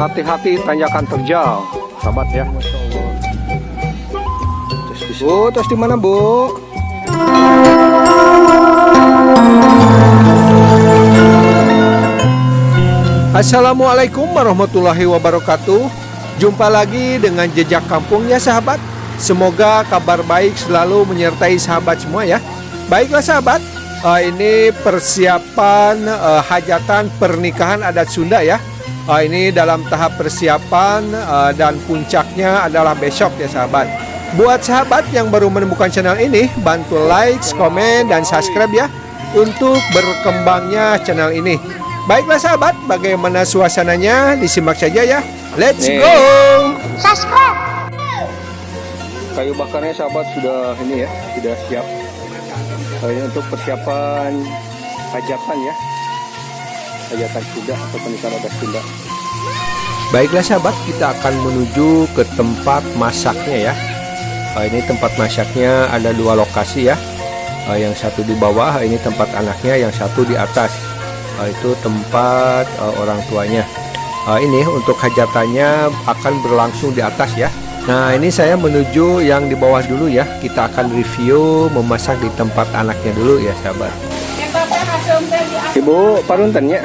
Hati-hati tanjakan terjal, sahabat ya. Bu, terus di mana Bu? Assalamualaikum warahmatullahi wabarakatuh. Jumpa lagi dengan Jejak Kampung ya sahabat. Semoga kabar baik selalu menyertai sahabat semua ya. Baiklah sahabat, ini persiapan hajatan pernikahan adat Sunda ya. Ini dalam tahap persiapan dan puncaknya adalah besok ya sahabat. Buat sahabat yang baru menemukan channel ini, bantu like, komen, dan subscribe ya untuk berkembangnya channel ini. Baiklah sahabat, bagaimana suasananya disimak saja ya. Let's go. Subscribe. Kayu bakarnya sahabat sudah ini ya, sudah siap. Ini untuk persiapan hajatan ya. Hajatan Sunda atau pernikahan adat Sunda. Baiklah sahabat, kita akan menuju ke tempat masaknya ya. Ini tempat masaknya ada dua lokasi ya. Yang satu di bawah, ini tempat anaknya, yang satu di atas. Itu tempat orang tuanya. Ini untuk hajatannya akan berlangsung di atas ya. Nah ini saya menuju yang di bawah dulu ya. Kita akan review memasak di tempat anaknya dulu ya sahabat. Ibu paruntennya.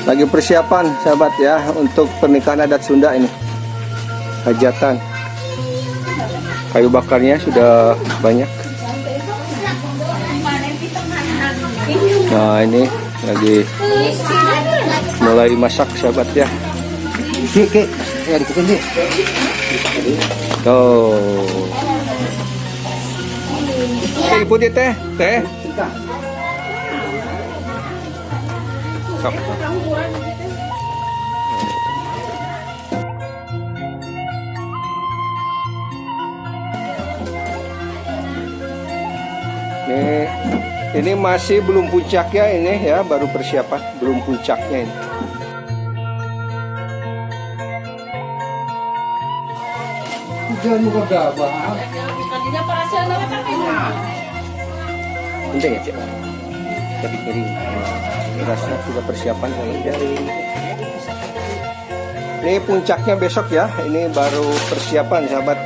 Lagi persiapan sahabat ya untuk pernikahan adat Sunda ini, hajatan. Kayu bakarnya sudah banyak. Nah ini lagi mulai masak sahabat ya. Oh. Ibu di teh. Ini masih belum puncaknya ini ya, baru persiapan, belum puncaknya ini. Penting ya cik, jadi piring. Rasa sudah persiapan ya. Ini puncaknya besok ya, ini baru persiapan sahabat.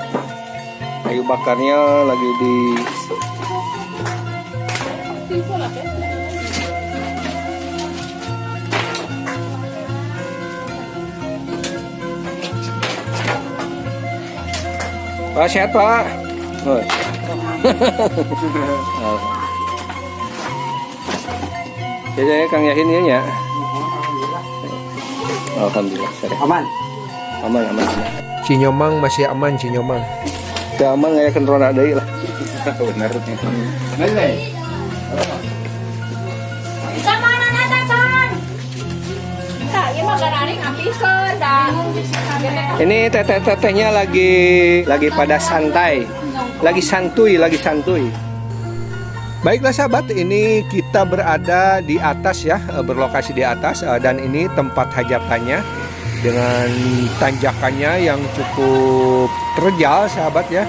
Kayu bakarnya lagi di Pak, sehat Pak. Oh. Jadi Kang Yahin ya. Alhamdulillah. Aman. Aman. Cinyomang masih aman Cinyomang. Tidak aman kayak kenrona deui lah. Benar. Ini teteh-tetehnya lagi pada santai, lagi santuy. Baiklah sahabat, ini kita berada di atas ya, berlokasi di atas, dan ini tempat hajatannya dengan tanjakannya yang cukup terjal sahabat ya.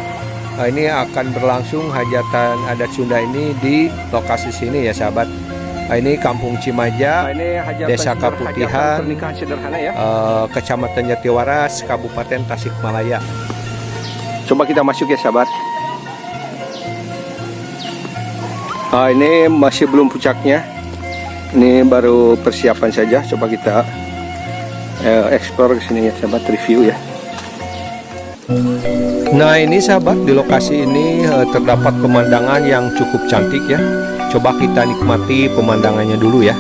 Ini akan berlangsung hajatan adat Sunda ini di lokasi sini ya sahabat. Ini Kampung Cimaja, Desa Kaputihan, ya. Kecamatan Jatiwaras, Kabupaten Tasikmalaya. Coba kita masuk ya sahabat. Ini masih belum puncaknya, ini baru persiapan saja. Coba kita explore ke sini ya sahabat, review ya. Nah ini sahabat, di lokasi ini terdapat pemandangan yang cukup cantik ya. Coba kita nikmati pemandangannya dulu ya.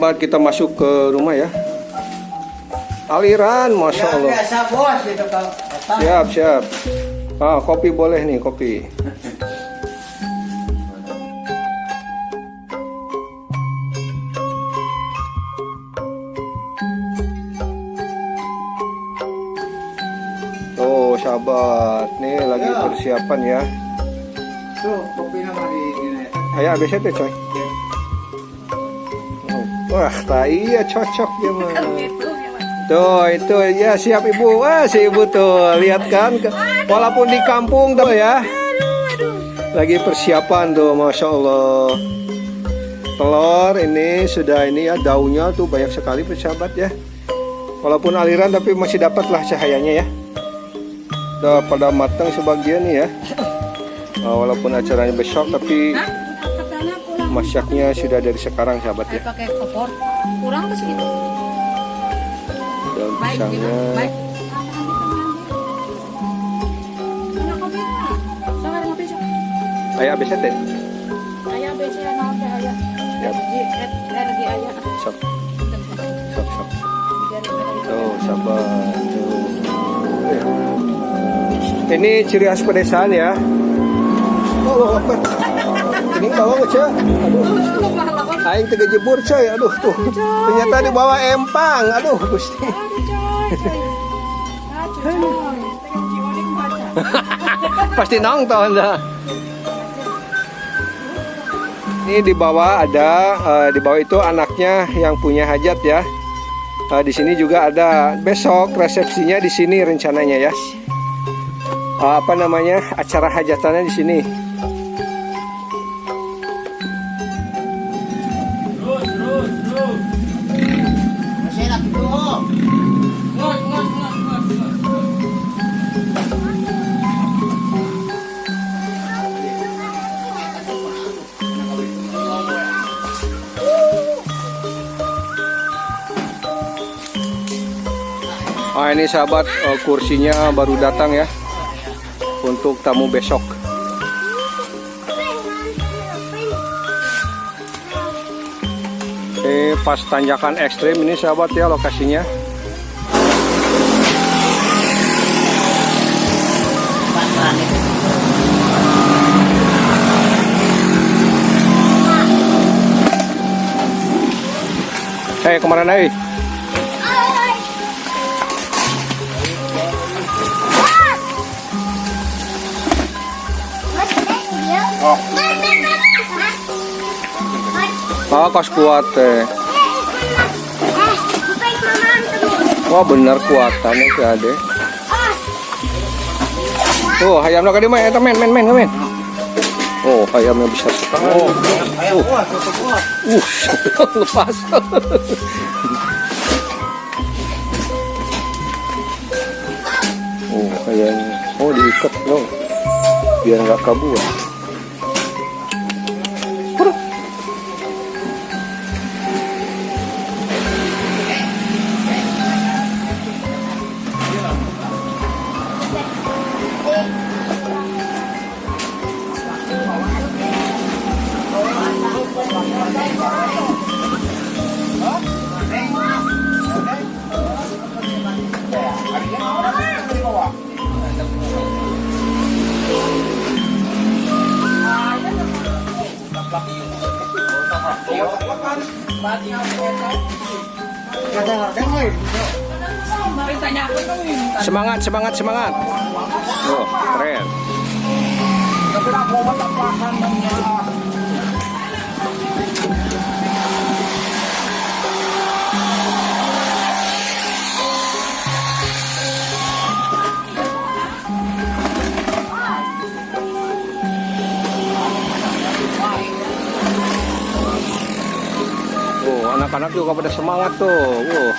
sahabat, kita masuk ke rumah ya. Aliran, masya Allah. Biasa bos gitu kalau Siap, siap. Ah, kopi boleh nih, kopi. Tuh, sahabat, nih lagi persiapan ya. tuh kopi nama di ini. Ayo, abisnya tuh coy. Wah, tak iya cocok ya mah. Tuh, itu ya siap ibu. Wah, si ibu tuh, lihat kan. Walaupun di kampung tuh ya. Lagi persiapan tuh, masya Allah. Telur ini sudah ini ya, daunnya tuh banyak sekali persahabat ya. Walaupun aliran tapi masih dapatlah cahayanya ya. Udah pada matang sebagian nih ya. Walaupun acaranya besok tapi masaknya sudah dari sekarang sahabat ya. Pakai kompor kurang ke segitu. Daun pisangnya. Baik. Mana kopi? Sabar ngopi sok. Ayah abisnya teh. Aya BC naon teh aya. Siap. Energi aya. Sok. Sok, sok. Tuh, sabar. Tuh. Ini ciri khas pedesaan ya. Oh, apa? Ini bawa nggak cek? Aduh, aing tega jebur coy. Aduh tuh, ternyata dibawa empang. Aduh, gusti. Pasti nonton dah. Ini di bawah ada, di bawah itu anaknya yang punya hajat ya. Di sini juga ada. Besok resepsinya di sini rencananya ya. Apa namanya, acara hajatannya di sini. Masih enak itu. Ini sahabat, kursinya baru datang ya untuk tamu besok. Pas tanjakan ekstrim ini sahabat ya lokasinya. Kemana nih? Oh, kos kuat teh. Wah, bener kuatannya si Ade. Oh, ayamnya kali mah eta men. Oh, ayamnya besar sekali. Lepas. Oh, ayamnya. Oh, diikat dong. Biar nggak kabur. Semangat. Oh, keren. Oh, anak-anak juga pada semangat tuh.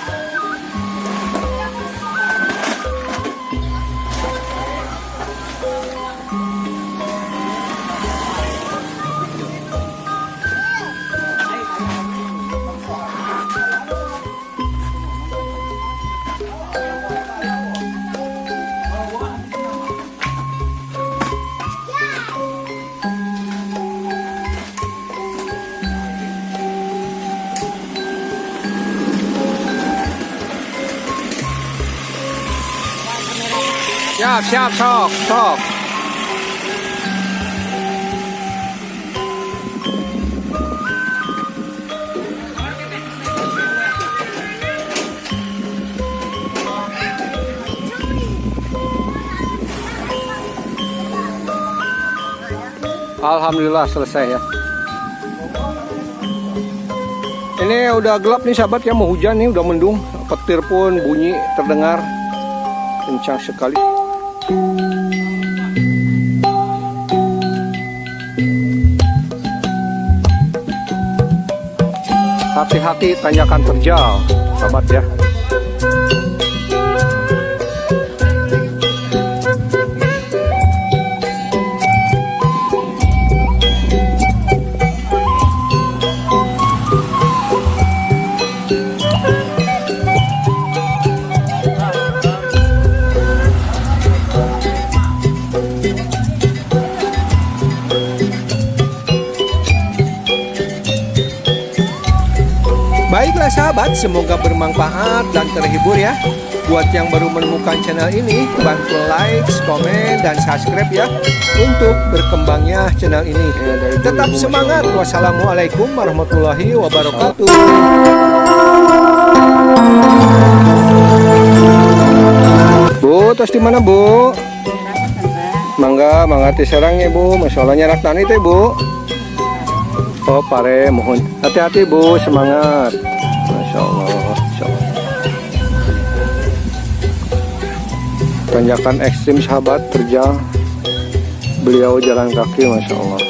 Siap, sok. Alhamdulillah selesai ya. Ini udah gelap nih sahabat ya, mau hujan nih, udah mendung. Petir pun bunyi terdengar kencang sekali. Hati-hati tanjakan terjal sahabat ya. Baiklah sahabat, semoga bermanfaat dan terhibur ya. Buat yang baru menemukan channel ini, bantu like, komen, dan subscribe ya, untuk berkembangnya channel ini. Tetap semangat. Wassalamualaikum warahmatullahi wabarakatuh. Bu, tos di mana Bu? Mangga serangnya Bu. Masalahnya anak tani teh Bu. Oh pare, mohon hati-hati Bu, semangat. Masya Allah. Tanjakan ekstrim sahabat, terjal. Beliau jalan kaki, Masya Allah.